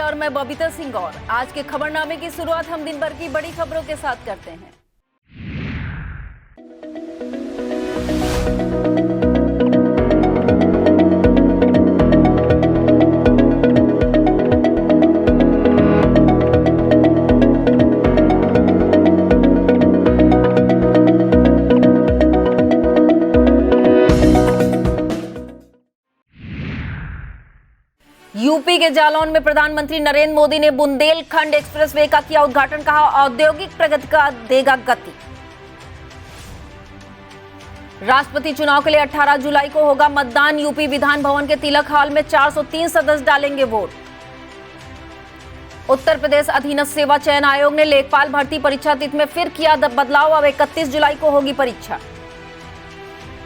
और मैं बबीता सिंह। और आज के खबरनामे की शुरुआत हम दिन भर की बड़ी खबरों के साथ करते हैं। यूपी के जालौन में प्रधानमंत्री नरेंद्र मोदी ने बुंदेलखंड एक्सप्रेसवे का किया उद्घाटन। कहा, औद्योगिक प्रगति का देगा गति। राष्ट्रपति चुनाव के लिए 18 जुलाई को होगा मतदान। यूपी विधान भवन के तिलक हॉल में 403 सदस्य डालेंगे वोट। उत्तर प्रदेश अधीनस्थ सेवा चयन आयोग ने लेखपाल भर्ती परीक्षा तिथि में फिर किया बदलाव। अब 31 जुलाई को होगी परीक्षा।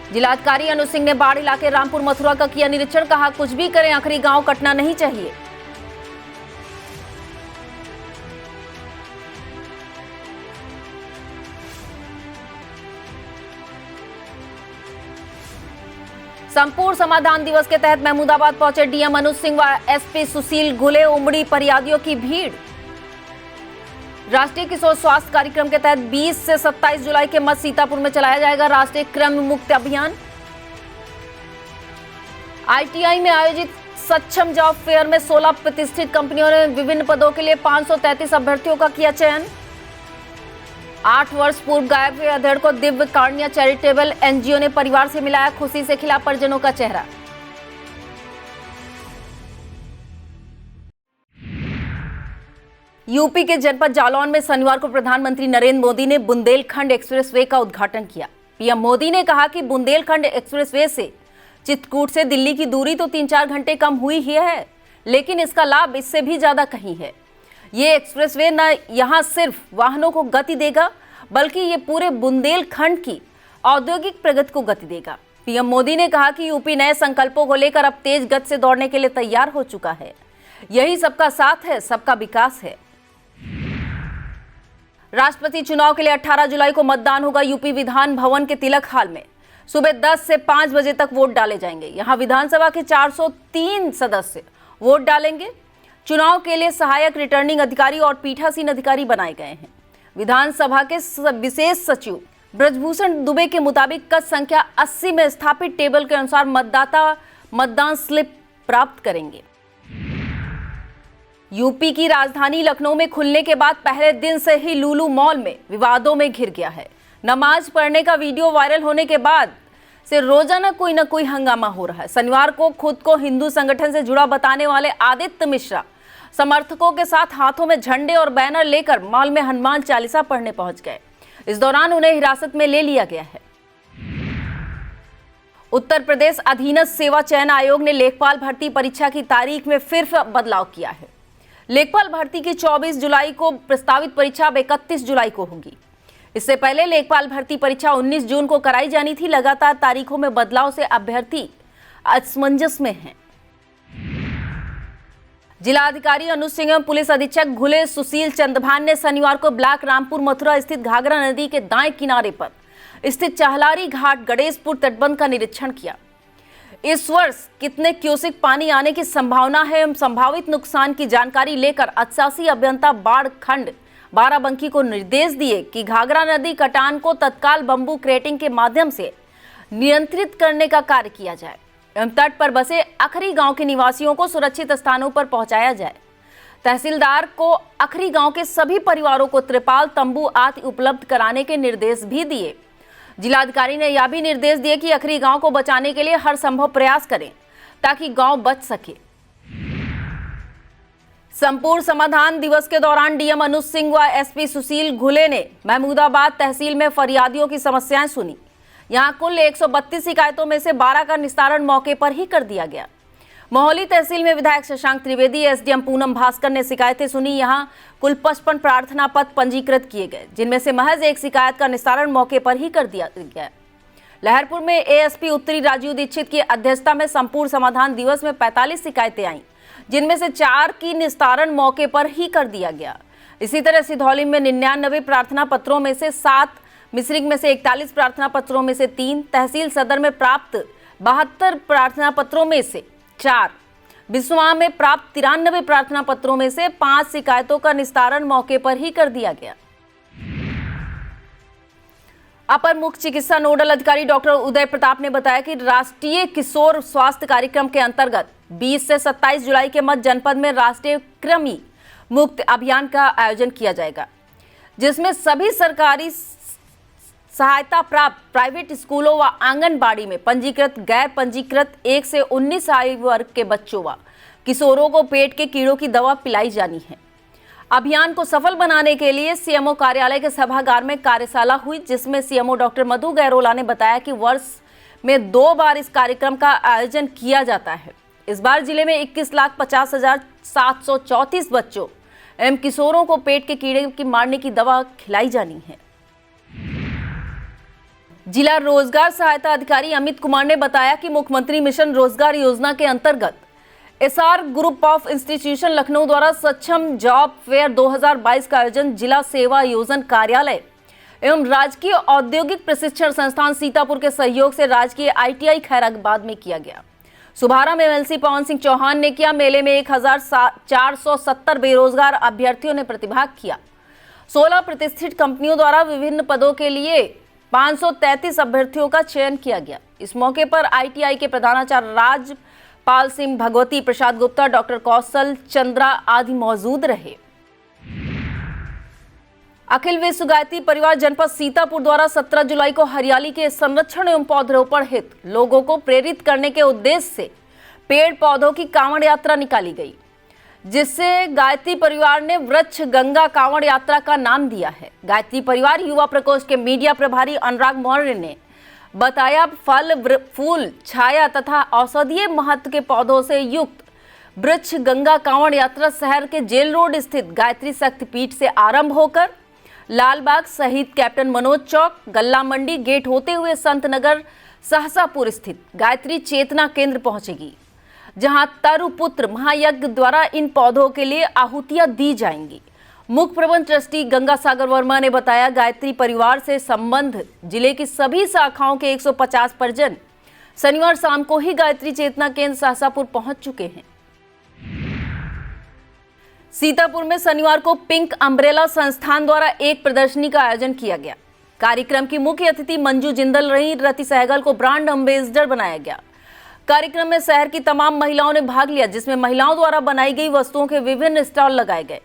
जिलाधिकारी अनुज सिंह ने बाढ़ इलाके रामपुर मथुरा का किया निरीक्षण। कहा, कुछ भी करें आखिरी गांव कटना नहीं चाहिए। संपूर्ण समाधान दिवस के तहत महमूदाबाद पहुंचे डीएम अनुज सिंह व एसपी सुशील घुले। उमड़ी फरियादियों की भीड़। राष्ट्रीय किशोर स्वास्थ्य कार्यक्रम के तहत 20 से 27 जुलाई के मध्य सीतापुर में चलाया जाएगा राष्ट्रीय कृमि मुक्त अभियान। आईटीआई में आयोजित सक्षम जॉब फेयर में 16 प्रतिष्ठित कंपनियों ने विभिन्न पदों के लिए 533 अभ्यर्थियों का किया चयन। 8 वर्ष पूर्व गायब हुए अधेड़ को दिव्य कारुण्य चैरिटेबल एनजीओ ने परिवार से मिलाया। खुशी से खिला परिजनों का चेहरा। यूपी के जनपद जालौन में शनिवार को प्रधानमंत्री नरेंद्र मोदी ने बुंदेलखंड एक्सप्रेसवे का उद्घाटन किया। पीएम मोदी ने कहा कि बुंदेलखंड एक्सप्रेसवे से चित्रकूट से दिल्ली की दूरी तो 3-4 घंटे कम हुई ही है, लेकिन इसका लाभ इससे भी ज्यादा कहीं है। ये एक्सप्रेसवे न यहाँ सिर्फ वाहनों को गति देगा, बल्कि ये पूरे बुंदेलखंड की औद्योगिक प्रगति को गति देगा। पीएम मोदी ने कहा कि यूपी नए संकल्पों को लेकर अब तेज गति से दौड़ने के लिए तैयार हो चुका है। यही सबका साथ है, सबका विकास है। राष्ट्रपति चुनाव के लिए 18 जुलाई को मतदान होगा। यूपी विधान भवन के तिलक हॉल में सुबह 10 से 5 बजे तक वोट डाले जाएंगे। यहां विधानसभा के 403 सदस्य वोट डालेंगे। चुनाव के लिए सहायक रिटर्निंग अधिकारी और पीठासीन अधिकारी बनाए गए हैं। विधानसभा के विशेष सचिव ब्रजभूषण दुबे के मुताबिक कद संख्या 80 में स्थापित टेबल के अनुसार मतदाता मतदान स्लिप प्राप्त करेंगे। यूपी की राजधानी लखनऊ में खुलने के बाद पहले दिन से ही लुलु मॉल में विवादों में घिर गया है। नमाज पढ़ने का वीडियो वायरल होने के बाद से रोजाना कोई न कोई हंगामा हो रहा है। शनिवार को खुद को हिंदू संगठन से जुड़ा बताने वाले आदित्य मिश्रा समर्थकों के साथ हाथों में झंडे और बैनर लेकर मॉल में हनुमान चालीसा पढ़ने पहुंच गए। इस दौरान उन्हें हिरासत में ले लिया गया है। उत्तर प्रदेश अधीनस्थ सेवा चयन आयोग ने लेखपाल भर्ती परीक्षा की तारीख में फिर बदलाव किया है। लेखपाल भर्ती की 24 जुलाई को प्रस्तावित परीक्षा अब 31 जुलाई को होगी। इससे पहले लेखपाल भर्ती परीक्षा 19 जून को कराई जानी थी। लगातार तारीखों में बदलाव से अभ्यर्थी असमंजस में हैं। जिलाधिकारी अनुज सिंह एवं पुलिस अधीक्षक घुले सुशील चंद्रभान ने शनिवार को ब्लॉक रामपुर मथुरा स्थित घाघरा नदी के दाएं किनारे पर स्थित चाहलारी घाट गणेशपुर तटबंध का निरीक्षण किया। इस वर्ष कितने क्यूसेक पानी आने की संभावना है एवं संभावित नुकसान की जानकारी लेकर अधिशासी अभियंता बाढ़ खंड बाराबंकी को निर्देश दिए कि घाघरा नदी कटान को तत्काल बंबू क्रेटिंग के माध्यम से नियंत्रित करने का कार्य किया जाए एवं तट पर बसे अखरी गांव के निवासियों को सुरक्षित स्थानों पर पहुंचाया जाए। तहसीलदार को अखरी गांव के सभी परिवारों को त्रिपाल, तंबू आदि उपलब्ध कराने के निर्देश भी दिए। जिलाधिकारी ने यह भी निर्देश दिए कि अखरी गांव को बचाने के लिए हर संभव प्रयास करें ताकि गांव बच सके। संपूर्ण समाधान दिवस के दौरान डीएम अनुज सिंह व एसपी सुशील घुले ने महमूदाबाद तहसील में फरियादियों की समस्याएं सुनी। यहां कुल 132 शिकायतों में से 12 का निस्तारण मौके पर ही कर दिया गया। मोहाली तहसील में विधायक शशांक त्रिवेदी, एसडीएम पूनम भास्कर ने शिकायतें सुनी। यहां कुल 55 प्रार्थना पत्र पंजीकृत किए गए, जिनमें से महज एक शिकायत का निस्तारण मौके पर ही कर दिया गया। लहरपुर में एएसपी उत्तरी राजीव दीक्षित की अध्यक्षता में संपूर्ण समाधान दिवस में 45 शिकायतें आईं, जिनमें से 4 की निस्तारण मौके पर ही कर दिया गया। इसी तरह सिधौली में 99 प्रार्थना पत्रों में से 7, मिश्रिक में से 41 प्रार्थना पत्रों में से 3, तहसील सदर में प्राप्त 72 प्रार्थना पत्रों में से 4, बिस्वा में प्राप्त 93 प्रार्थना पत्रों में से 5 शिकायतों का निस्तारण मौके पर ही कर दिया गया। अपर मुख्य चिकित्सा नोडल अधिकारी डॉक्टर उदय प्रताप ने बताया कि राष्ट्रीय किशोर स्वास्थ्य कार्यक्रम के अंतर्गत 20 से 27 जुलाई के मध्य जनपद में राष्ट्रीय कृमि मुक्त अभियान का आयोजन किया जाएगा, जिसमें सभी सरकारी सहायता प्राप्त प्राइवेट स्कूलों व आंगनबाड़ी में पंजीकृत गैर पंजीकृत 1 से 19 आयु वर्ग के बच्चों व किशोरों को पेट के कीड़ों की दवा पिलाई जानी है। अभियान को सफल बनाने के लिए सीएमओ कार्यालय के सभागार में कार्यशाला हुई, जिसमें सीएमओ डॉक्टर मधु गैरोला ने बताया कि वर्ष में 2 बार इस कार्यक्रम का आयोजन किया जाता है। इस बार जिले में 21,50,734 बच्चों एवं किशोरों को पेट के कीड़े की मारने की दवा खिलाई जानी है। जिला रोजगार सहायता अधिकारी अमित कुमार ने बताया कि मुख्यमंत्री मिशन रोजगार योजना के अंतर्गत SR group of institution Lucknow द्वारा सक्षम जॉब फेयर 2022 का आयोजन जिला सेवा योजन कार्यालय एवं राजकीय औद्योगिक प्रशिक्षण संस्थान सीतापुर के सहयोग से राजकीय ITI खैराबाद में किया गया। शुभारंभ MLC पवन सिंह चौहान ने किया। मेले में 1470 बेरोजगार अभ्यर्थियों ने प्रतिभाग किया। 16 प्रतिष्ठित कंपनियों द्वारा विभिन्न पदों के लिए 533 अभ्यर्थियों का चयन किया गया। इस मौके पर ITI के प्रधानाचार्य राजपाल सिंह, भगवती प्रसाद गुप्ता, डॉक्टर कौशल चंद्रा आदि मौजूद रहे। अखिल विश्व गायत्री परिवार जनपद सीतापुर द्वारा 17 जुलाई को हरियाली के संरक्षण एवं पौधरोपण हेतु लोगों को प्रेरित करने के उद्देश्य से पेड़ पौधों की कांवड़ यात्रा निकाली गई, जिससे गायत्री परिवार ने वृक्ष गंगा कांवड़ यात्रा का नाम दिया है। गायत्री परिवार युवा प्रकोष्ठ के मीडिया प्रभारी अनुराग मौर्य ने बताया, फल, फूल, छाया तथा औषधीय महत्व के पौधों से युक्त वृक्ष गंगा कांवड़ यात्रा शहर के जेल रोड स्थित गायत्री शक्तिपीठ से आरंभ होकर लालबाग सहित कैप्टन मनोज चौक, गल्ला मंडी गेट होते हुए संत नगर सहसापुर स्थित गायत्री चेतना केंद्र पहुंचेगी, जहां तरुपुत्र महायज्ञ द्वारा इन पौधों के लिए आहुतियां दी जाएंगी। मुख्य प्रबंध ट्रस्टी गंगा सागर वर्मा ने बताया, गायत्री परिवार से संबंध जिले की सभी शाखाओं के 150 परिजन शनिवार शाम को ही गायत्री चेतना केंद्र सहसापुर पहुंच चुके हैं। सीतापुर में शनिवार को पिंक अम्ब्रेला संस्थान द्वारा एक प्रदर्शनी का आयोजन किया गया। कार्यक्रम की मुख्य अतिथि मंजू जिंदल रही। रति सहगल को ब्रांड एम्बेसडर बनाया गया। कार्यक्रम में शहर की तमाम महिलाओं ने भाग लिया, जिसमें महिलाओं द्वारा बनाई गई वस्तुओं के विभिन्न स्टॉल लगाए गए।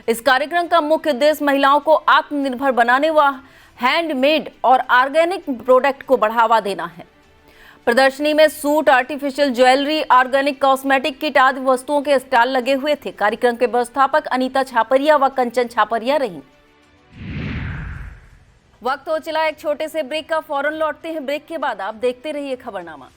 इस कार्यक्रम का मुख्य उद्देश्य महिलाओं को आत्मनिर्भर बनाने व हैंडमेड और ऑर्गेनिक प्रोडक्ट को बढ़ावा देना है। प्रदर्शनी में suit, artificial jewellery, organic cosmetic kit आदि वस्तुओं के स्टॉल लगे हुए थे। कार्यक्रम के व्यवस्थापक अनीता छापरिया व कंचन छापरिया रहीं। वक्त हो चला एक छोटे से ब्रेक का, फौरन लौटते हैं। ब्रेक के बाद आप देखते रहिए खबरनामा।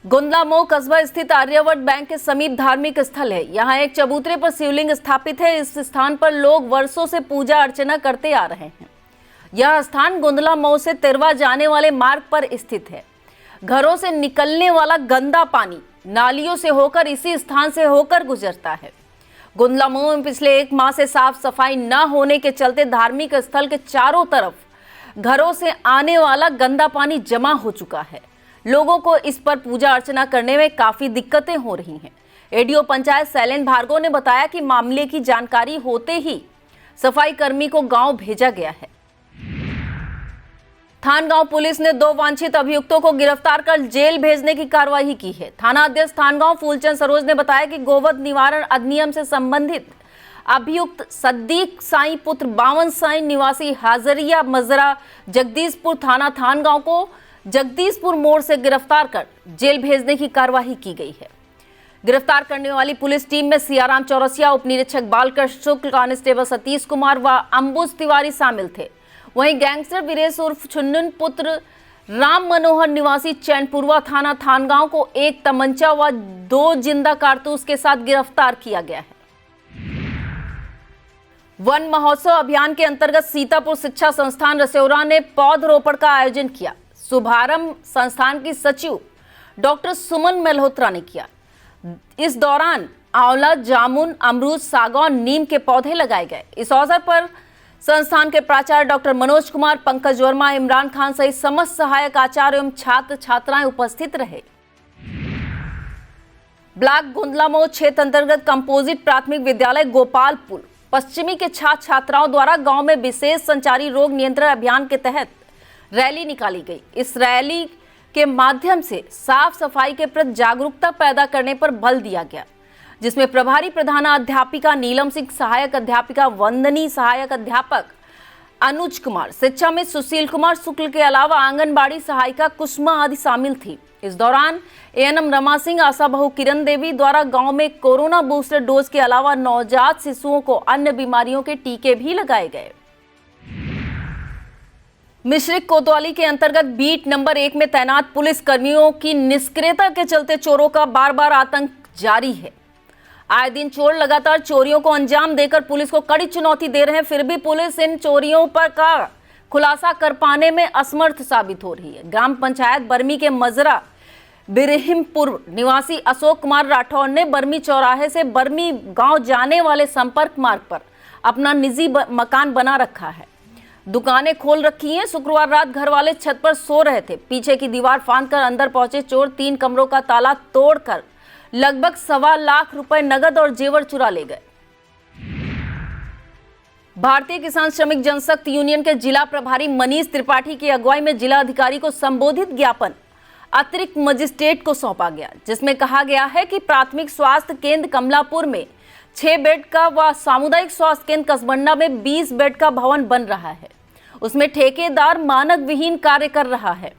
गुंदला मऊ कस्बा स्थित आर्यवर्त बैंक के समीप धार्मिक स्थल है। यहाँ एक चबूतरे पर शिवलिंग स्थापित है। इस स्थान पर लोग वर्षों से पूजा अर्चना करते आ रहे हैं। यह स्थान गुंदला मऊ से तिरवा जाने वाले मार्ग पर स्थित है। घरों से निकलने वाला गंदा पानी नालियों से होकर इसी स्थान से होकर गुजरता है। गुंदला मऊ में पिछले 1 माह से साफ सफाई न होने के चलते धार्मिक स्थल के चारों तरफ घरों से आने वाला गंदा पानी जमा हो चुका है। लोगों को इस पर पूजा अर्चना करने में काफी दिक्कतें हो रही हैं। एडीओ पंचायत शैलेंद्र भार्गव ने बताया कि मामले की जानकारी होते ही सफाई कर्मी को गांव भेजा गया है। थानगांव पुलिस ने 2 वांछित अभियुक्तों को गिरफ्तार कर जेल भेजने की कार्रवाई की है। थाना अध्यक्ष थानगांव फूलचंद सरोज ने बताया कि गोवध निवारण अधिनियम से संबंधित अभियुक्त सद्दीक साई पुत्र 52 साई निवासी हाजरिया मजरा जगदीशपुर थाना थानगांव को जगदीशपुर मोड़ से गिरफ्तार कर जेल भेजने की कार्रवाई की गई है। गिरफ्तार करने वाली पुलिस टीम में सियाराम चौरसिया, उप निरीक्षक बालकृष्ण शुक्ल, कांस्टेबल सतीश कुमार व अंबुज तिवारी शामिल थे। वहीं गैंगस्टर वीरेश उर्फ छुन्नुन पुत्र राम मनोहर निवासी चैनपुरवा थाना थानगांव को 1 तमंचा व 2 जिंदा कारतूस के साथ गिरफ्तार किया गया है। वन महोत्सव अभियान के अंतर्गत सीतापुर शिक्षा संस्थान रसेौरा ने पौधरोपण का आयोजन किया। शुभारंभ संस्थान की सचिव डॉक्टर सुमन मल्होत्रा ने किया। इस दौरान आंवला, जामुन, अमरूद, सागौन, नीम के पौधे लगाए गए। इस अवसर पर संस्थान के प्राचार्य डॉक्टर मनोज कुमार, पंकज वर्मा, इमरान खान सहित समस्त सहायक आचार्य एवं छात्र छात्राएं उपस्थित रहे। ब्लॉक गोंदलामऊ क्षेत्र अंतर्गत कंपोजिट प्राथमिक विद्यालय गोपालपुर पश्चिमी के छात्र छात्राओं द्वारा गांव में विशेष संचारी रोग नियंत्रण अभियान के तहत रैली निकाली गई। इस रैली के माध्यम से साफ सफाई के प्रति जागरूकता पैदा करने पर बल दिया गया, जिसमें प्रभारी प्रधानाध्यापिका नीलम सिंह, सहायक अध्यापिका वंदनी, सहायक अध्यापक अनुज कुमार, शिक्षा में सुशील कुमार शुक्ल के अलावा आंगनबाड़ी सहायिका कुसुमा आदि शामिल थी। इस दौरान एएनएम रमा सिंह, आशा बहु किरण देवी द्वारा गांव में कोरोना बूस्टर डोज के अलावा नवजात शिशुओं को अन्य बीमारियों के टीके भी लगाए गए। मिश्रिक कोतवाली के अंतर्गत बीट नंबर 1 में तैनात पुलिस कर्मियों की निष्क्रियता के चलते चोरों का बार बार आतंक जारी है। आए दिन चोर लगातार चोरियों को अंजाम देकर पुलिस को कड़ी चुनौती दे रहे हैं, फिर भी पुलिस इन चोरियों पर का खुलासा कर पाने में असमर्थ साबित हो रही है। ग्राम पंचायत बर्मी के मजरा बिरहिमपुर निवासी अशोक कुमार राठौर ने बर्मी चौराहे से बर्मी गांव जाने वाले संपर्क मार्ग पर अपना निजी मकान बना रखा है, दुकानें खोल रखी हैं। शुक्रवार रात घर वाले छत पर सो रहे थे। पीछे की दीवार फांदकर अंदर पहुंचे चोर 3 कमरों का ताला तोड़कर लगभग 1.25 लाख रुपए नगद और जेवर चुरा ले गए। भारतीय किसान श्रमिक जनशक्ति यूनियन के जिला प्रभारी मनीष त्रिपाठी की अगुवाई में जिला अधिकारी को संबोधित ज्ञापन अतिरिक्त मजिस्ट्रेट को सौंपा गया, जिसमें कहा गया है कि प्राथमिक स्वास्थ्य केंद्र कमलापुर में 6 बेड का व सामुदायिक स्वास्थ्य केंद्र कसबंडा में 20 बेड का भवन बन रहा है। उसमें ठेकेदार मानक विहीन कार्य कर रहा है।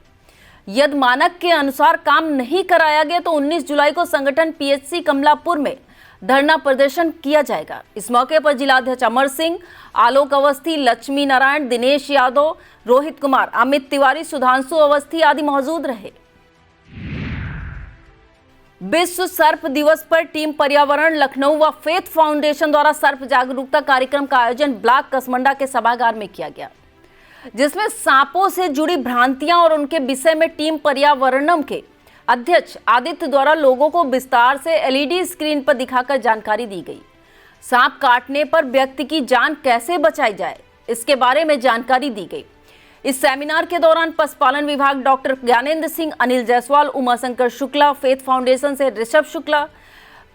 यदि मानक के अनुसार काम नहीं कराया गया तो 19 जुलाई को संगठन पीएचसी कमलापुर में धरना प्रदर्शन किया जाएगा। इस मौके पर जिलाध्यक्ष अमर सिंह, आलोक अवस्थी, लक्ष्मी नारायण, दिनेश यादव, रोहित कुमार, अमित तिवारी, सुधांशु अवस्थी आदि मौजूद रहे। विश्व सर्प दिवस पर टीम पर्यावरण लखनऊ व फेथ फाउंडेशन द्वारा सर्प जागरूकता कार्यक्रम का आयोजन ब्लॉक कसमंडा के सभागार में किया गया, जिसमें सांपों से जुड़ी भ्रांतियां और उनके विषय में टीम पर्यावरणम के अध्यक्ष आदित्य द्वारा लोगों को विस्तार से एलईडी स्क्रीन पर दिखाकर जानकारी दी गई। सांप काटने पर व्यक्ति की जान कैसे बचाई जाए, इसके बारे में जानकारी दी गई। इस सेमिनार के दौरान पशुपालन विभाग doctor Gyanendra Singh, Anil Jaiswal, Umashankar Shukla, faith foundation से ऋषभ शुक्ला,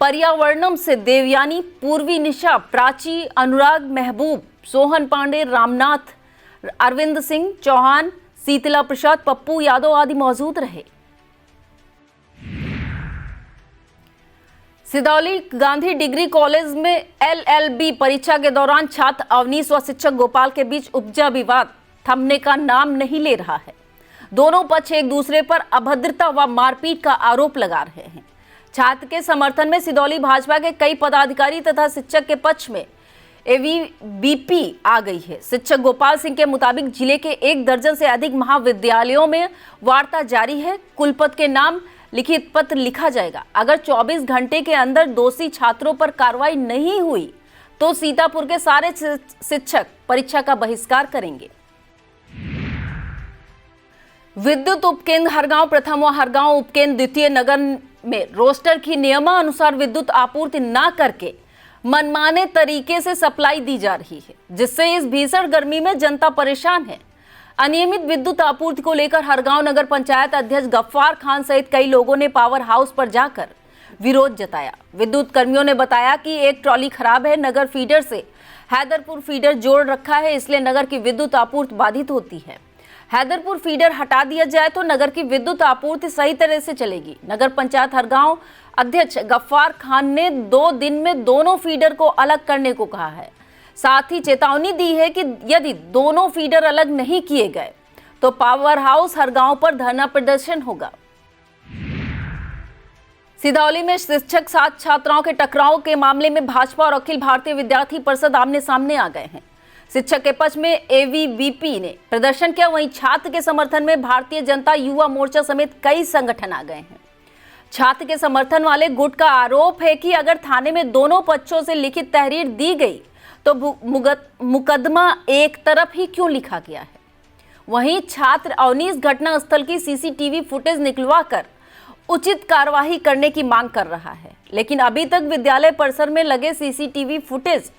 पर्यावरणम से देवयानी, पूर्वी निशा, प्राची, अनुराग, महबूब, सोहन पांडे, रामनाथ, अरविंद सिंह चौहान, शीतला प्रसाद, पप्पू यादव आदि मौजूद रहे। सिदौली गांधी डिग्री कॉलेज में एलएलबी परीक्षा के दौरान छात्र अवनीश व शिक्षक गोपाल के बीच उपजा विवाद थमने का नाम नहीं ले रहा है। दोनों पक्ष एक दूसरे पर अभद्रता व मारपीट का आरोप लगा रहे हैं। छात्र के समर्थन में सिदौली भाजपा के कई पदाधिकारी तथा शिक्षक के पक्ष में एवीबीपी आ गई है। शिक्षक गोपाल सिंह के मुताबिक जिले के 1 दर्जन से अधिक महाविद्यालयों में वार्ता जारी है। कुलपति के नाम लिखित पत्र लिखा जाएगा। अगर 24 घंटे के अंदर दोषी छात्रों पर कार्रवाई नहीं हुई तो सीतापुर के सारे शिक्षक परीक्षा का बहिष्कार करेंगे। विद्युत उपकेंद्र हरगांव प्रथम व हरगांव उपकेंद्र द्वितीय नगर में रोस्टर की नियमानुसार विद्युत आपूर्ति न करके मनमाने तरीके से सप्लाई दी जा रही है, जिससे इस भीषण गर्मी में जनता परेशान है। अनियमित विद्युत आपूर्ति को लेकर हरगांव नगर पंचायत अध्यक्ष गफ्फार खान सहित कई लोगों ने पावर हाउस पर जाकर विरोध जताया। विद्युत कर्मियों ने बताया कि एक ट्रॉली खराब है, नगर फीडर से हैदरपुर फीडर जोड़ रखा है, इसलिए नगर की विद्युत आपूर्ति बाधित होती है। हैदरपुर फीडर हटा दिया जाए तो नगर की विद्युत आपूर्ति सही तरह से चलेगी। नगर पंचायत हरगांव अध्यक्ष गफ्फार खान ने 2 दिन में दोनों फीडर को अलग करने को कहा है। साथ ही चेतावनी दी है कि यदि दोनों फीडर अलग नहीं किए गए तो पावर हाउस हरगांव पर धरना प्रदर्शन होगा। सिदौली में शिक्षक साथ छात्राओं के टकराव के मामले में भाजपा और अखिल भारतीय विद्यार्थी परिषद आमने सामने आ गए हैं। शिक्षक के पक्ष में एवीबीपी ने प्रदर्शन किया, वहीं छात्र के समर्थन में भारतीय जनता युवा मोर्चा समेत कई संगठन आ गए हैं। छात्र के समर्थन वाले गुट का आरोप है कि अगर थाने में दोनों पक्षों से लिखित तहरीर दी गई तो मुकदमा एक तरफ ही क्यों लिखा गया है? वहीं छात्र अवनीश घटना स्थल की सीसीटीवी फुटेज निकलवाकर उचित कार्यवाही करने की मांग कर रहा है, लेकिन अभी तक विद्यालय परिसर में लगे सीसीटीवी फुटेज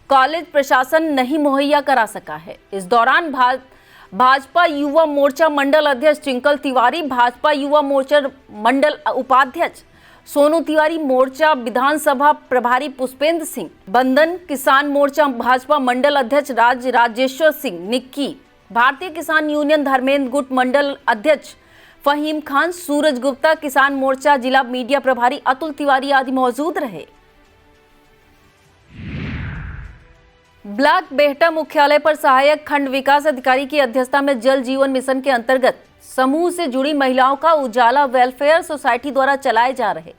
कॉलेज प्रशासन नहीं मुहैया करा सका है। इस दौरान भाजपा युवा मोर्चा मंडल अध्यक्ष ट्विंकल तिवारी, भाजपा युवा मोर्चा मंडल उपाध्यक्ष सोनू तिवारी, मोर्चा विधानसभा प्रभारी पुष्पेंद्र सिंह, बंधन किसान मोर्चा भाजपा मंडल अध्यक्ष राजेश्वर सिंह निक्की, भारतीय किसान यूनियन धर्मेंद्र गुट मंडल अध्यक्ष फहीम खान, सूरज गुप्ता, किसान मोर्चा जिला मीडिया प्रभारी अतुल तिवारी आदि मौजूद रहे। ब्लॉक बेहटा मुख्यालय पर सहायक खंड विकास अधिकारी की अध्यक्षता में जल जीवन मिशन के अंतर्गत समूह से जुड़ी महिलाओं का उजाला वेलफेयर सोसाइटी द्वारा चलाए जा रहे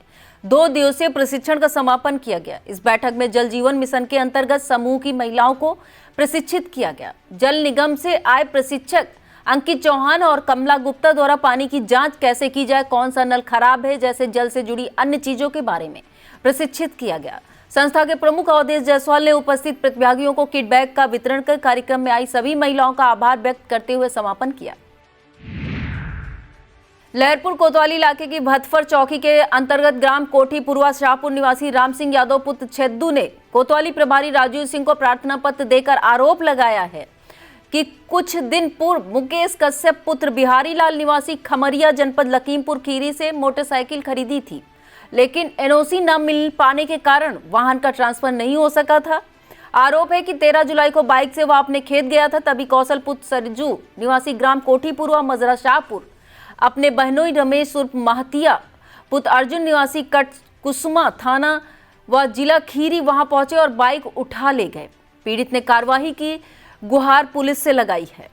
2 दिवसीय प्रशिक्षण का समापन किया गया। इस बैठक में जल जीवन मिशन के अंतर्गत समूह की महिलाओं को प्रशिक्षित किया गया। जल निगम से आए प्रशिक्षक अंकित चौहान और कमला गुप्ता द्वारा पानी की जांच कैसे की जाए, कौन सा नल खराब है, जैसे जल से जुड़ी अन्य चीजों के बारे में प्रशिक्षित किया गया। संस्था के प्रमुख अवधेश जायसवाल ने उपस्थित प्रतिभागियों को किट बैग का वितरण कर कार्यक्रम में आई सभी महिलाओं का आभार व्यक्त करते हुए समापन किया। लहरपुर कोतवाली इलाके की भतफर चौकी के अंतर्गत ग्राम कोठी पूर्वा शाहपुर निवासी राम सिंह यादव पुत्र छेदू ने कोतवाली प्रभारी राजीव सिंह को प्रार्थना पत्र देकर आरोप लगाया है कि कुछ दिन पूर्व मुकेश कश्यप पुत्र बिहारी लाल निवासी खमरिया जनपद लखीमपुर खीरी से मोटरसाइकिल खरीदी थी, लेकिन एनओसी न मिल पाने के कारण वाहन का ट्रांसफर नहीं हो सका था। आरोप है कि 13 जुलाई को बाइक से वह अपने खेत गया था, तभी कौशल पुत्र सरजू निवासी ग्राम कोठी पूर्वा मजरा शाहपुर अपने बहनोई रमेश उर्फ महतिया पुत्र अर्जुन निवासी कट कुसुमा थाना व जिला खीरी वहां पहुंचे और बाइक उठा ले गए। पीड़ित ने कार्यवाही की गुहार पुलिस से लगाई है।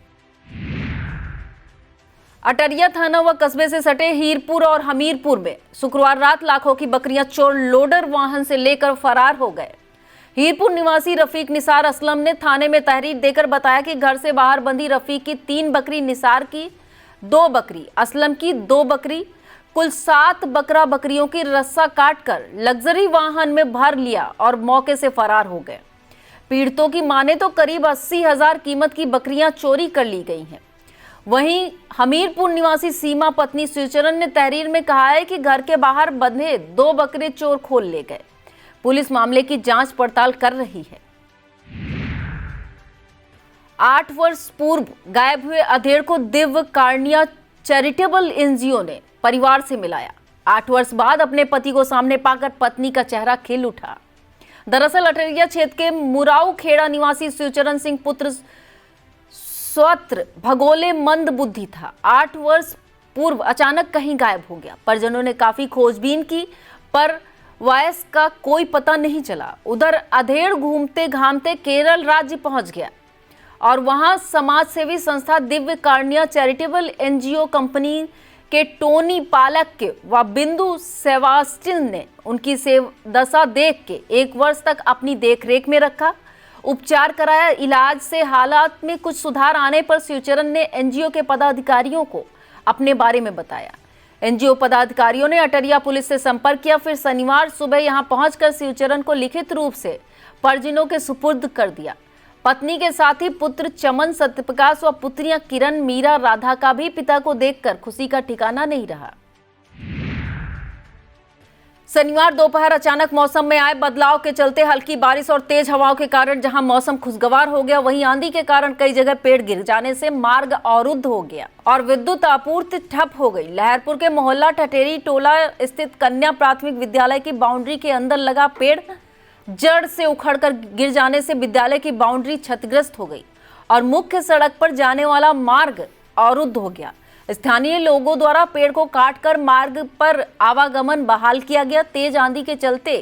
अटरिया थाना व कस्बे से सटे हीरपुर और हमीरपुर में शुक्रवार रात लाखों की बकरियां चोर लोडर वाहन से लेकर फरार हो गए। हीरपुर निवासी रफीक निसार असलम ने थाने में तहरीर देकर बताया कि घर से बाहर बंधी रफीक की 3 बकरी, निसार की 2 बकरी, असलम की 2 बकरी, कुल 7 बकरा बकरियों की रस्सा काटकर लग्जरी वाहन में भर लिया और मौके से फरार हो गए। पीड़ितों की माने तो करीब 80,000 कीमत की बकरियां चोरी कर ली गई हैं। वहीं हमीरपुर निवासी सीमा पत्नी शिवचरण ने तहरीर में कहा है कि घर के बाहर बंधे 2 बकरे चोर खोल ले गए। पुलिस मामले की जांच पड़ताल कर रही है। 8 वर्ष पूर्व गायब हुए अधेड़ को दिव्य कारुण्य चैरिटेबल एनजीओ ने परिवार से मिलाया। 8 वर्ष बाद अपने पति को सामने पाकर पत्नी का चेहरा खिल उठा। दरअसल अटरिया क्षेत्र के मुराऊ खेड़ा निवासी शिवचरण सिंह पुत्र स्वत्र भगोले मंद बुद्धि था। 8 वर्ष पूर्व अचानक कहीं गायब हो गया। परिजनों ने काफी खोजबीन की पर वायस का कोई पता नहीं चला। उधर अधेड़ घूमते घामते केरल राज्य पहुंच गया और वहां समाज सेवी संस्था दिव्य कारुण्य चैरिटेबल एनजीओ कंपनी के टोनी पालक के व बिंदु सेबास्टिन ने उनकी दशा देख के 1 वर्ष तक अपनी देखरेख में रखा, उपचार कराया। इलाज से हालात में कुछ सुधार आने पर शिवचरण ने एनजीओ के पदाधिकारियों को अपने बारे में बताया। एनजीओ पदाधिकारियों ने अटरिया पुलिस से संपर्क किया। फिर शनिवार सुबह यहां पहुंचकर शिवचरण को लिखित रूप से परिजनों के सुपुर्द कर दिया। पत्नी के साथ ही पुत्र चमन, सत्यप्रकाश व पुत्रियां किरण, मीरा, राधा का भी पिता को देखकर खुशी का ठिकाना नहीं रहा। शनिवार दोपहर अचानक मौसम में आए बदलाव के चलते हल्की बारिश और तेज हवाओं के कारण जहां मौसम खुशगवार हो गया, वहीं आंधी के कारण कई जगह पेड़ गिर जाने से मार्ग अवरुद्ध हो गया और विद्युत आपूर्ति ठप हो गई। लहरपुर के मोहल्ला ठठेरी टोला स्थित कन्या प्राथमिक विद्यालय की बाउंड्री के अंदर लगा पेड़ जड़ से उखड़कर गिर जाने से विद्यालय की बाउंड्री क्षतिग्रस्त हो गई और मुख्य सड़क पर जाने वाला मार्ग अवरुद्ध हो गया। स्थानीय लोगों द्वारा पेड़ को काटकर मार्ग पर आवागमन बहाल किया गया। तेज आंधी के चलते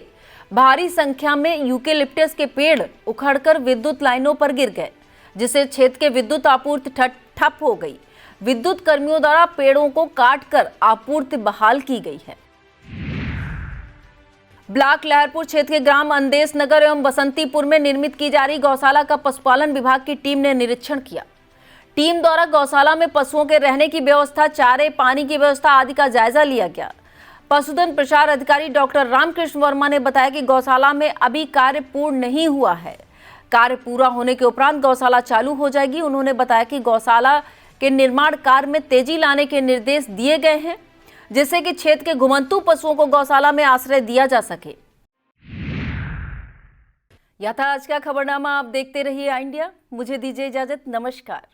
भारी संख्या में यूकेलिप्टस के पेड़ उखड़कर विद्युत लाइनों पर गिर गए, जिससे क्षेत्र के विद्युत आपूर्ति ठप हो गई। विद्युत कर्मियों द्वारा पेड़ों को काटकर आपूर्ति बहाल की गई है। ब्लॉक लहरपुर क्षेत्र के ग्राम अंदेश नगर एवं बसंतीपुर में निर्मित की जा रही गौशाला का पशुपालन विभाग की टीम ने निरीक्षण किया। टीम द्वारा गौशाला में पशुओं के रहने की व्यवस्था, चारे, पानी की व्यवस्था आदि का जायजा लिया गया। पशुधन प्रचार अधिकारी डॉक्टर रामकृष्ण वर्मा ने बताया कि गौशाला में अभी कार्य पूर्ण नहीं हुआ है। कार्य पूरा होने के उपरांत गौशाला चालू हो जाएगी। उन्होंने बताया कि गौशाला के निर्माण कार्य में तेजी लाने के निर्देश दिए गए हैं, जिससे कि क्षेत्र के घुमंतू पशुओं को गौशाला में आश्रय दिया जा सके। यह था आज का खबरनामा। आप देखते रहिए इंडिया। मुझे दीजिए इजाजत। नमस्कार।